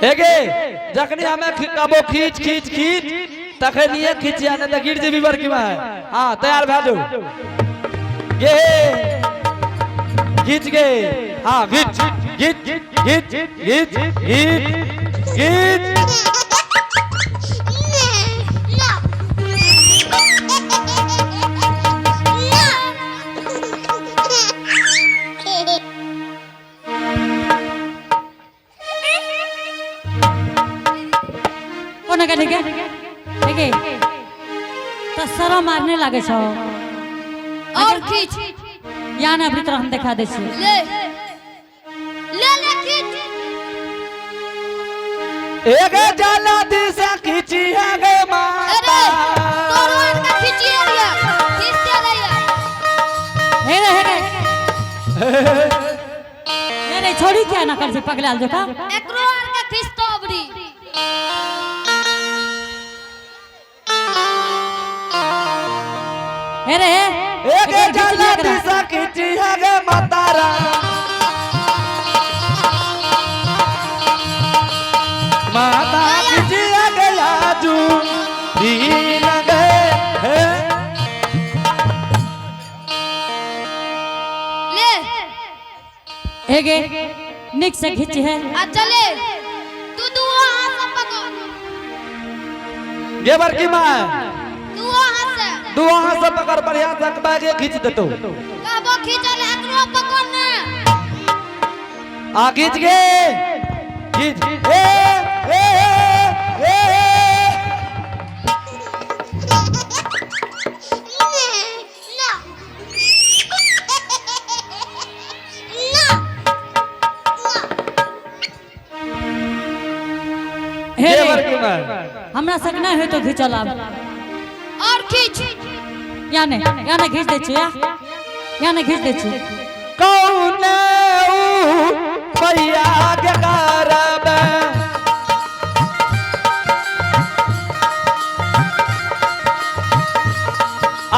हेगे जखनी हमें कबो खींच खींच खींच तखनी खींचिया ने त गिर जेबी बरकी में हां तैयार भे जो ये खींच के हां खींच खींच खींच खींच खींच खींच ठीक है ठीक है तो सरो मारने लगे छो और खींच या ना भीतर हम दिखा दे छी ले ले ले खींच एक जाला दिशा खींची है गे माता तोरवान का खींची है भैया खींच दे रही हे रे छोड़ी क्या ना कर से पगलाल जो का एकरो आर का खींच तो अबरी हे रे एक जाला दिशा खींची है गे मातारा माता खींची है गे आजू दीन गए ले हेगे निक से खींची है आ चले तू दो हाथ से पकड़ ये बरकी मां तू हाथ से दो हाथ से पकड़ बढ़िया तक बागे खींच दे तो कबो खींचले एकरो पकड़ ने आ खींच गे खींच ए हमरा सकना है तो खींचला और खींच याने खींच दे छी याने खींच दे छी कौन भैया के करब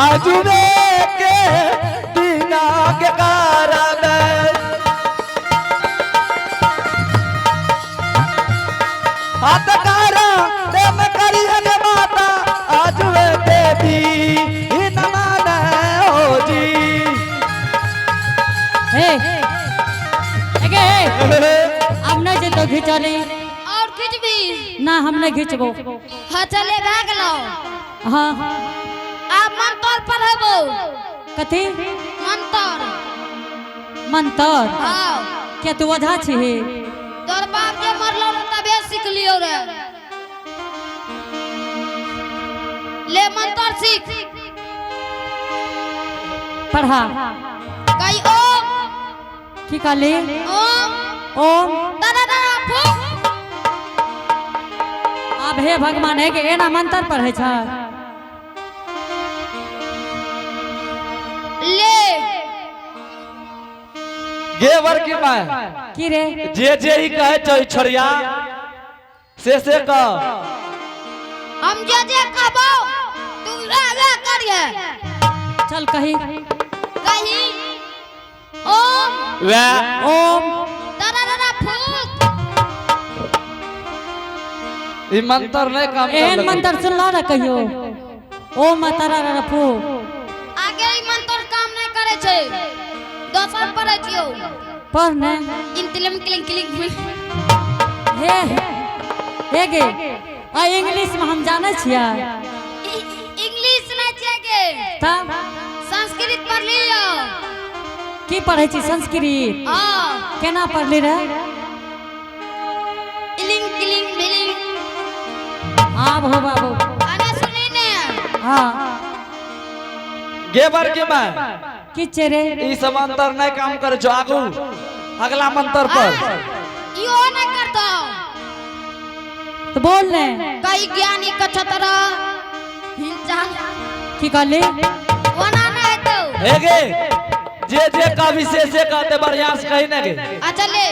आजुबे के बिना के करब हाथ कारा देम करी है माता आजुबे देवी न माने हो जी हे अब नहीं जे तो खींचली और खींच भी ना हम नहीं खींचबो हां चले भाग लो हां आप मंतर पर हेबो कथी मंतर मंतर हां क्या तू वधा छी तोर बाप जे मरलो रे तबे सीख लियो रे ले मंतर सीख पढ़ा कई ओम की काले ओम दादा दादा फूक अब हे भगवान है के एना मंत्र पढ़े छ ले गे बरकी मां की रे जे ही कहे छ छोरिया से कह हम जे कहबो तू वे करिए चल कही कही ओम वे ओम दादा दादा फूक ई मंत्र नहीं काम एहन मंत्र सुन लो ना कहियो ओम तारा रफू आगे ई मंत्र काम नहीं करे छै दोसर पढ़े छियो पढ़ ने इंतलम क्लिंग क्लिंग हे गे आ इंग्लिश में हम जाने छिया इंग्लिश नहीं चाहिए तब संस्कृत पढ़ लियो की पढ़े छी संस्कृत हां केना पढ़ली रे इलिंग क्लिंग बिलिंग हां हो बाबू अरे सुनी ने हां गे बरकी मां किछ रे ई सब मंत्र नहीं काम करे छ आगू अगला मंत्र पर यो नहीं करतो तो बोल ने कई ज्ञानी कछतरा हिंचान की कहली वना नहीं तो हेगे जे का विशेष कहते बढ़िया से कही ना गे अच्छा ले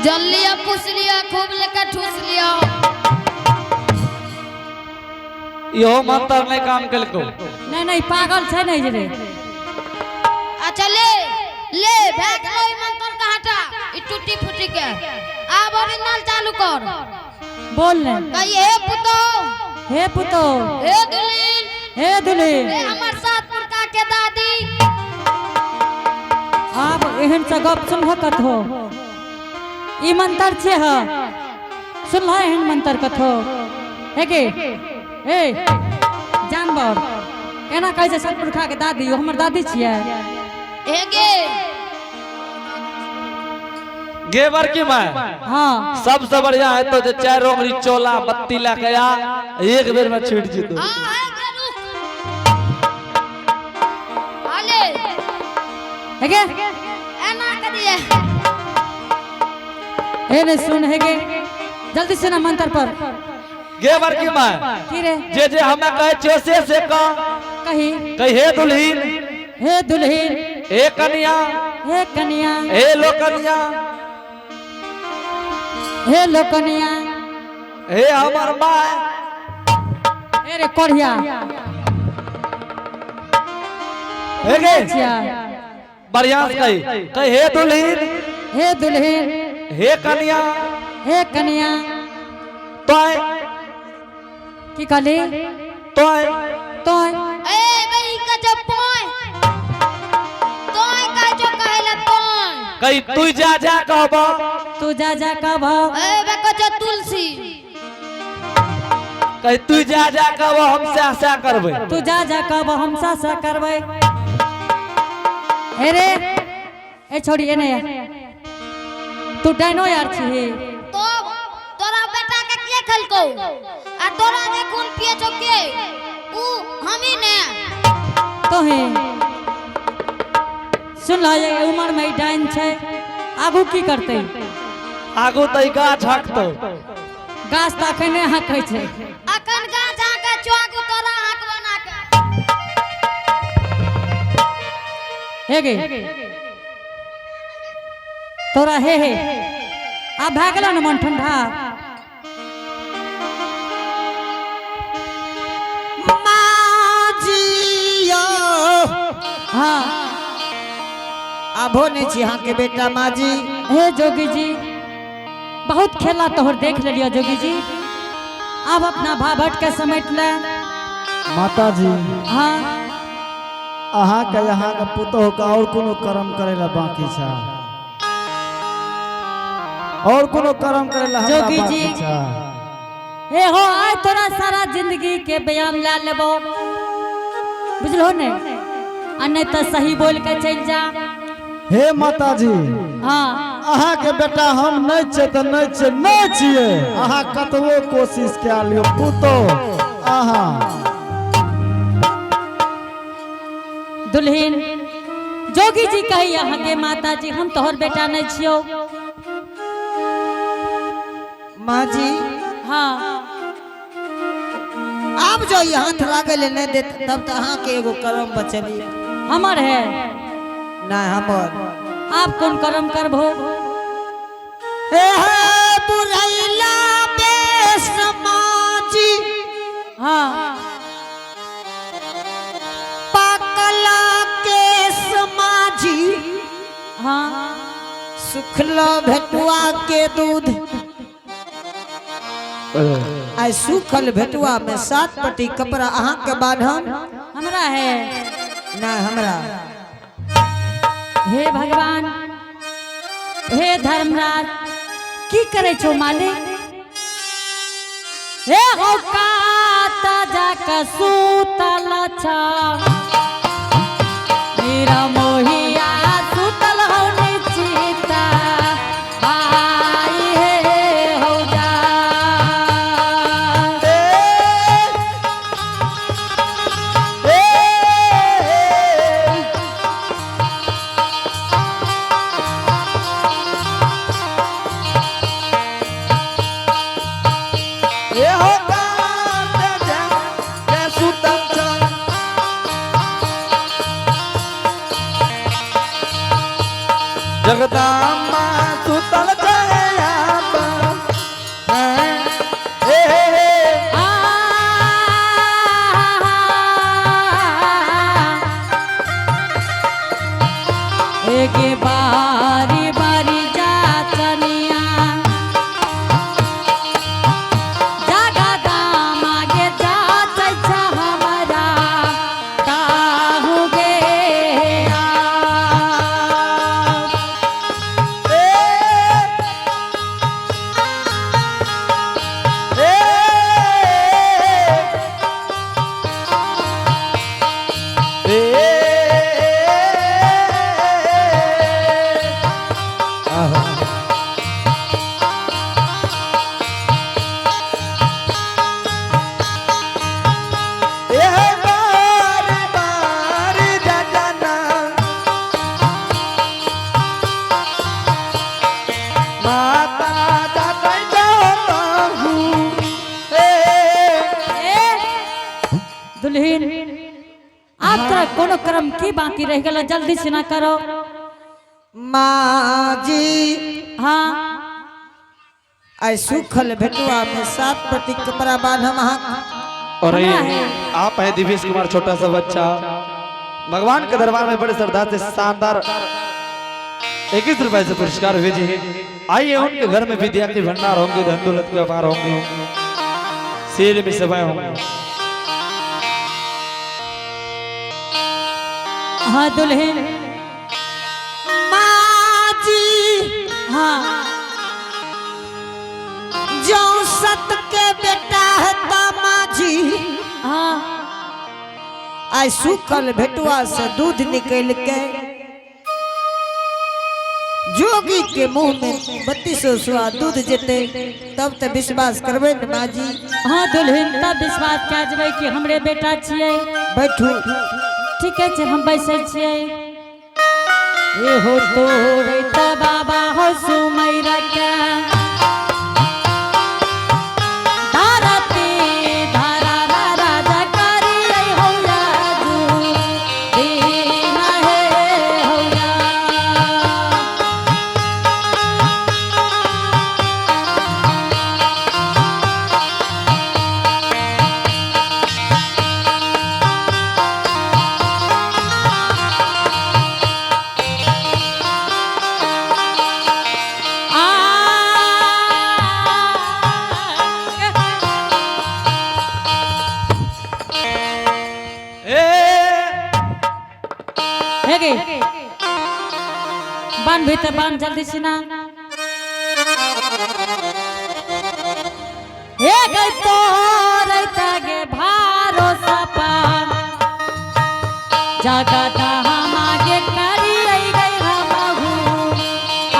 जल लिया पुछ लिया खूब लेकर ठूस लिया यो मंत्र नहीं काम कलको नहीं पागल छै नहीं रे अच्छा ले ले भाग लो ई मंत्र का हटा ई टूटी फूटी के अब ओरिजिनल चालू कर बोल ले कही हे पुतो हे पुतो हे दुल्हन हे दुल्हन हे हमर साथ पुरखा के दादी आप एहन से गप सुनह कथो ई मंत्र छे ह सुनह एहन मंत्र कथो हे के ए जानवर एना कहै छै सतपुरखा के दादी ओ हमर दादी छियै हे गे गेवर की माँ हां सबसे बढ़िया है तो जो 4 रोमरी चोला बत्ती ला गया एक बेर में छूट जी तू हां हे गे रुक आले हे के एना करिए एने सुन हे के जल्दी से ना मंत्र पर गेवर की माँ की रे जे हमें कहे छो से कही कही हे दुल्हीन हे दुल्हन हे कन्या हे कन्या हे लोकन्या हे लोकनिया हे हमर माँ हे रे कोढ़िया हे गे छिया बढ़िया से कही हे दुल्हीन हे दुल्हन हे कन्या हे कन्या तोय की कहली तोय तोय ए बई का जो पोय तोय का जो कहला तोय कही तू जा कहबो तू जा कब ए बे को जो तुलसी कही तू जा कहबो हम से आशा करबे तू जा कब हम सा करबै हे रे ए छोड़ी एने तू डाइनो यार छी तो तोरा बेटा के के खलको आ तोरा जे खून पिए छो के ऊ हमी ने तो है सुन ला ये उम्र में डाइन छै आगू की करते आगू तई गाछ हकतो गाछ त अखने हकै छै अखन गा जा के चोक तोरा आंख बना के हे गे तोरा हे आ भए गेलो न मन ठंडा माजियो हाँ आभो नहीं छी हाँ के बेटा माजी हे जोगी जी बहुत खेला तोहर देख लियो जोगी जी अब अपना भाभट के समेट ले माता जी हाँ अहाँ के यहाँ के पुतोह का और कोनो कर्म करेला बाकी छा और कोनो कर्म करेला हमरा जोगी बाकी जी। छा हे हो आय तोरा सारा जिंदगी के बयान ला लेबो बुझलो ने आ नहीं तो सही बोल के चल जा हे माता जी हाँ अहाँ के बेटा हम नहीं छे तो नहीं छे नहीं छिए अहाँ कतबो कोशिश के लियो पुतोह अहाँ दुल्हन जोगी जी कही यहाँ के माता जी हम तोहर बेटा नहीं छियो माजी हाँ आप जो ये हाथ लागे ले नहीं दे तब तो अहाँ के एगो कर्म बचली हमर है ना हमर आप कौन कर्म करबो हे बुरैला बेस माजी हाँ पाकला के समाजी हाँ सुखला भेटुआ के दूध आई सुखल भेटुआ में 7 पट्टी कपड़ा अहाँ के बांधन हमरा है ना हमरा हे भगवान हे धर्मराज की करे छो मालिक हे हो काता जाके सूतल छ मेरा मोहिया सूतल हो निचिता आई हे हो जा ए हो दुल्हन आप तरह कोनो क्रम की बाकी रह गया जल्दी से ना करो। माँ जी हाँ आई सुखल भेटुआ में 7 पट्टी कपड़ा बांधम अहाँ और ये हमरा है। आप है दिवेश कुमार छोटा सा बच्चा भगवान के दरबार में बड़े श्रद्धा से शानदार 21 रुपए से पुरस्कार भेजे हैं। आइए उनके घर में विद्या के भंडार होंगे, धन दौलत के अपार होंगे, शेर में सभाएं होंगे। हाँ दुल्हन माँ जी हाँ जो सत के बेटा है दामा जी हाँ आई सुखल भेटुआ से दूध निकल के जोगी के मुंह में 3200 सुआ दूध जेते तब तो विश्वास करबे न माँ जी। हाँ दुल्हन तब विश्वास क्या जब कि हमरे बेटा छिए। बैठू ठीक है हम बैसे छिए। ये हो तो रे बाबा हो सुमैरा क्या बान भीतर बान जल्दी से ना हे गई तो रहता गे भरोसा पा जगत हम आगे करी आई गई हम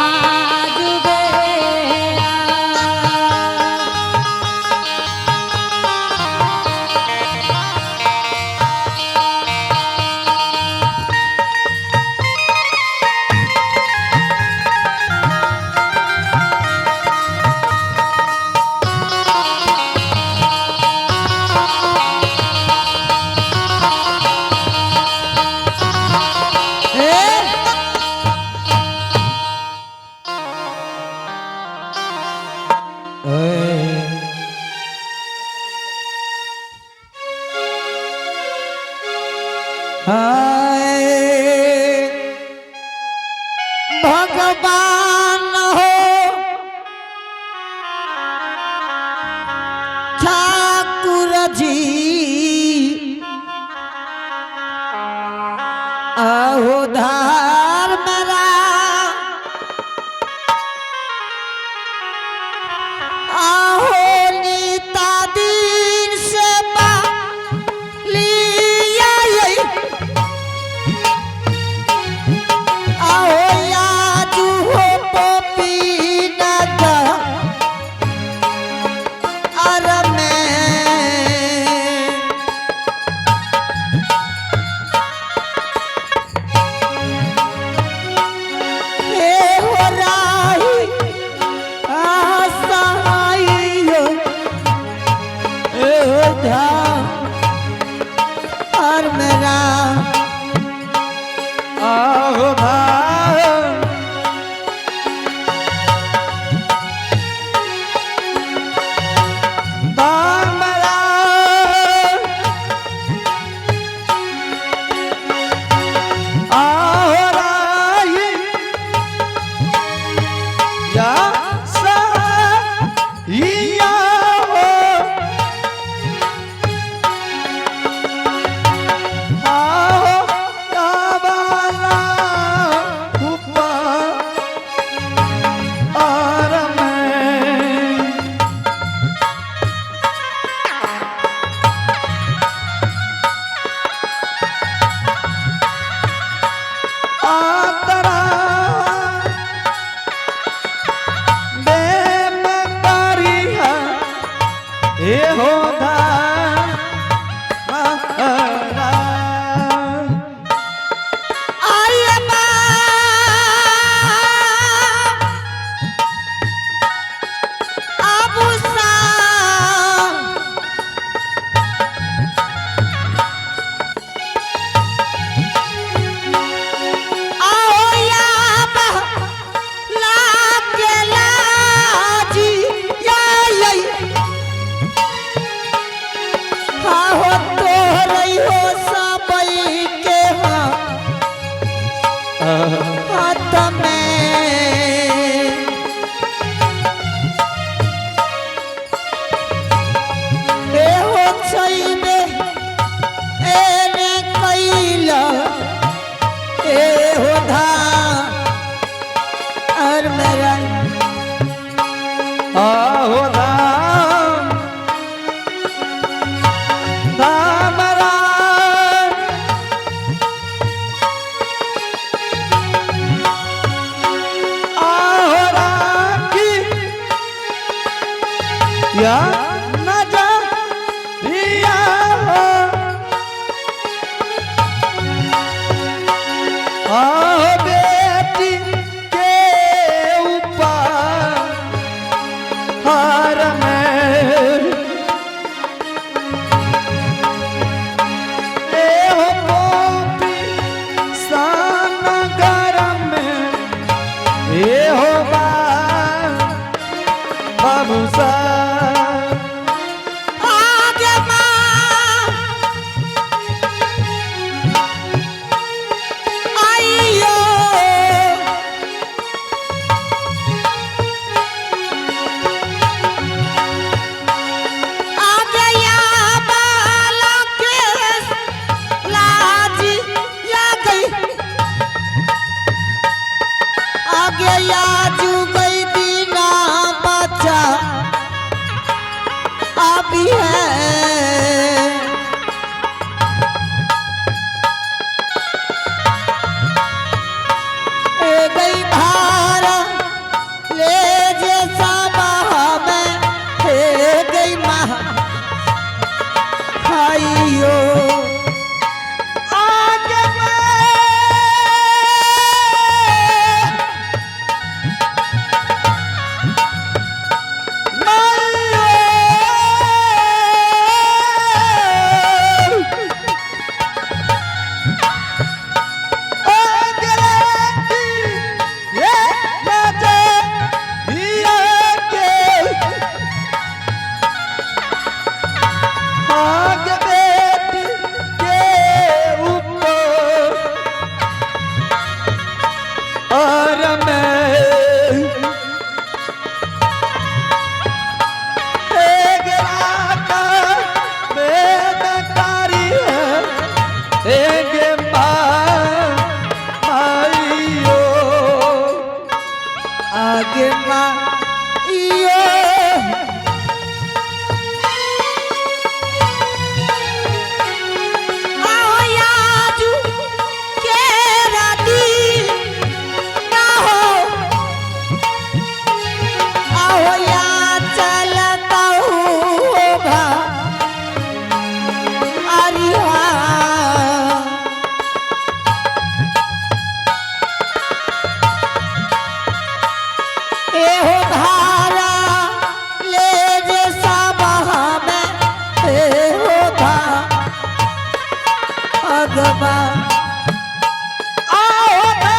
आज भगवान हो ठाकुर जी आहो धार मेरा आहो नीता दिन से लिया आहो याजू हो पोपी नदा अरमे हे हो राही आसाइयो ए हो धा और मेरा आहो आहो धाम धाम राम आहो राम की या न जा रिया हो आहो बेटी के ऊपर हार में ए हो गोपी सान गरम में ए हो बाबू सा आगे माँ आइयो आगे या बाला के लाज या गई आगे या जू गई दीना बच्चा अभी है ए गई भारा ले जैसा में ए गई महा खाइयो आगे आगे माइयो आओ याजू के राती ना हो आओ या चलता होगा अरिहा एहो धारा ले जे साबहा में एहो धा अगबा आओ हमरा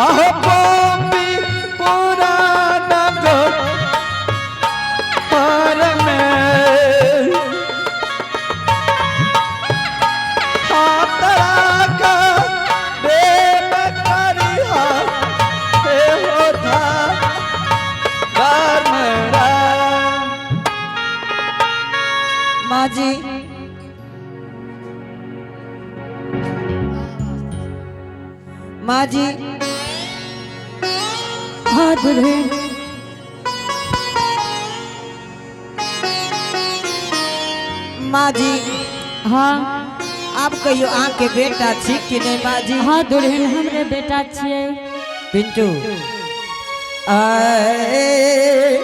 आहो गोपी पुराना पर में हाथरा का बेम करिहा हे होता घर मेरा माँ जी माँ जी हाँ दुल्हन माँ जी हाँ आप कहियो आँख के बेटा छी कि नहीं माँ जी हाँ दुल्हन हमरे बेटा छियै पिंटू आए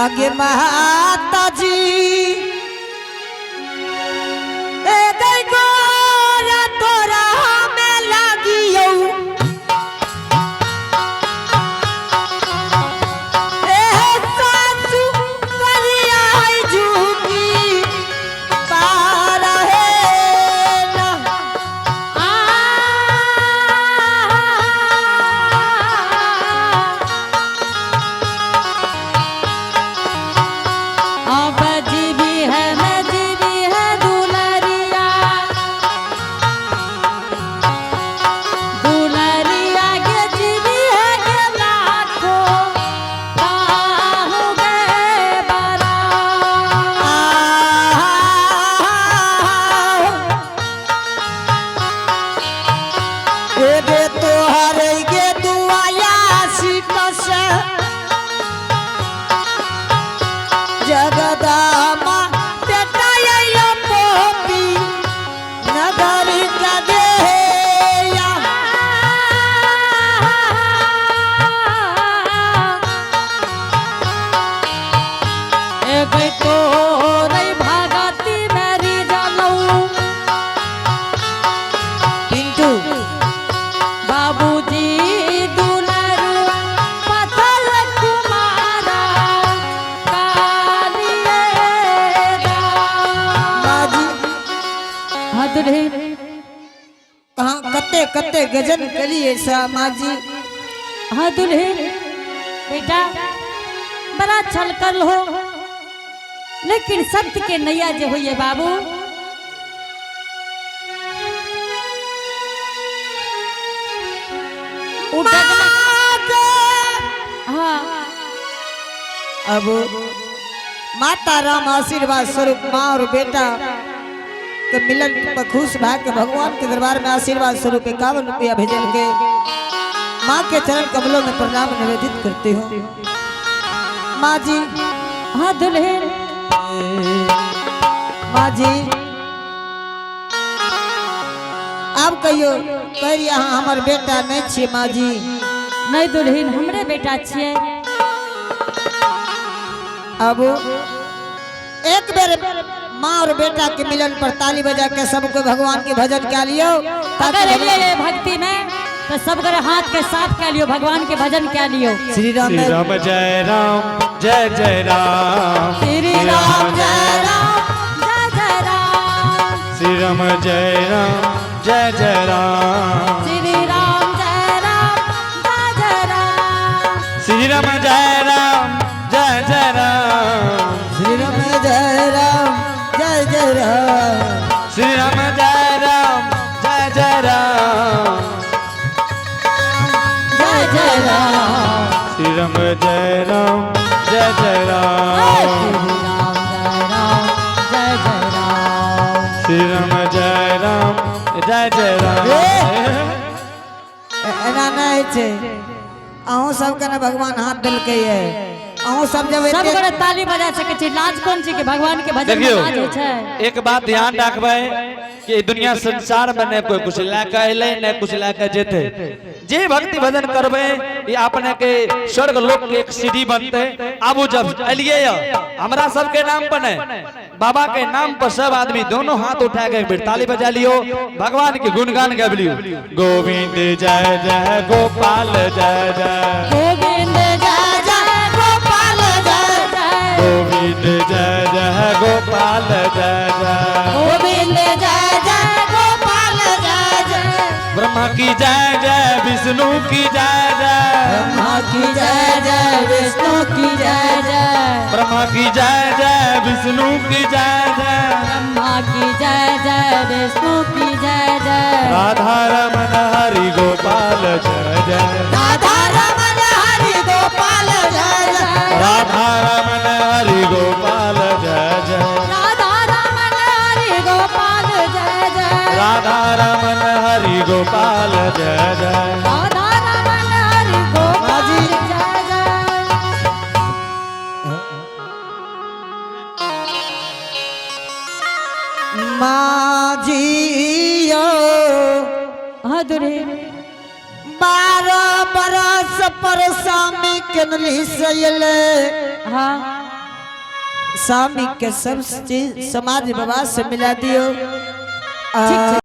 आगे माता जी ए गई गोरा तोरा में लागियो ए सासू करिया झूठी पार है ना अब जीवी हाँ दुल्हन कहाँ कते कते गजन करिए सा माँ जी। हाँ दुल्हन बेटा बड़ा छल कर हो, लेकिन सत्य के नैया जो हुई बाबू वो हाँ अब माता राम आशीर्वाद स्वरूप माँ और बेटा के मिलन पर खुश भाग भगवान के दरबार में आशीर्वाद स्वरूप 51 रुपया भेजल के माँ के चरण कमलों में प्रणाम निवेदित करते हो माँ जी। हाँ दुल्हन माँ जी आप कहियो कह यहाँ हमार बेटा नहीं छे माँ जी। नहीं दुल्हन हमरे बेटा छिए। अब एक बेर माँ और बेटा के मिलन पर ताली बजा के सबको भगवान के भजन क्या लियो अगर ये भक्ति में तो सब कर हाथ के साथ क्या लियो भगवान के भजन क्या लियो। श्री राम जय राम जय जय राम श्री राम जय राम जय जय राम श्री राम जय राम जय जय राम श्री राम जय राम जय जय राम श्री राम जय राम जय जय राम श्री राम जय राम जय जय राम श्री राम जय राम जय जय राम जय जय राम श्री राम जय राम जय जय राम श्री राम जय राम जय जय राम श्री राम जय राम जय जय राम एना नहीं छे अहूँ सबके ना भगवान हाथ दिल के है अहूँ सब जब सब एते- गोटे ताली बजा सके छी। लाज कौन छी कि भगवान के भजन में देखियो लाज होय छै। एक बात ध्यान रखबै कि ई दुनिया संसार में न कोई कुछ लेके अइले न कुछ लेके जेते। जे भक्ति भजन करबे ये अपने के स्वर्ग लोक के एक सीढ़ी बनते। आबू जब अलिए हमरा सब के नाम पर नहीं बाबा के नाम पर सब आदमी दोनों हाथ उठा के एक बेर ताली बजा लियो भगवान के गुणगान गाब लियो। गोविंद जय जय गोपाल जय जय गोविंद जय जय गोपाल जय जय गोविंद जय जय गोपाल जय जय गोविंद जय जय गोपाल जय जय ब्रह्मा की जय जय विष्णु की जय जय ब्रह्मा की जय जय विष्णु की जय जय ब्रह्मा की जय जय विष्णु की जय जय ब्रह्मा की जय जय विष्णु की जय जय राधा रमन हरि गोपाल जय जय राधा रमन हरि गोपाल जय जय राधा रमन हरि गोपाल जय जय राधा रमन हरि गोपाल जय जय राधा रमन हरि गोपाल जय जय राधा रमन हरि गोपाल जय जय। माँ जी यो हाँ दुरे 12 बरस पर स्वामी कनली सयले हाँ स्वामी के सब चीज समाज बाबा से मिला दियो।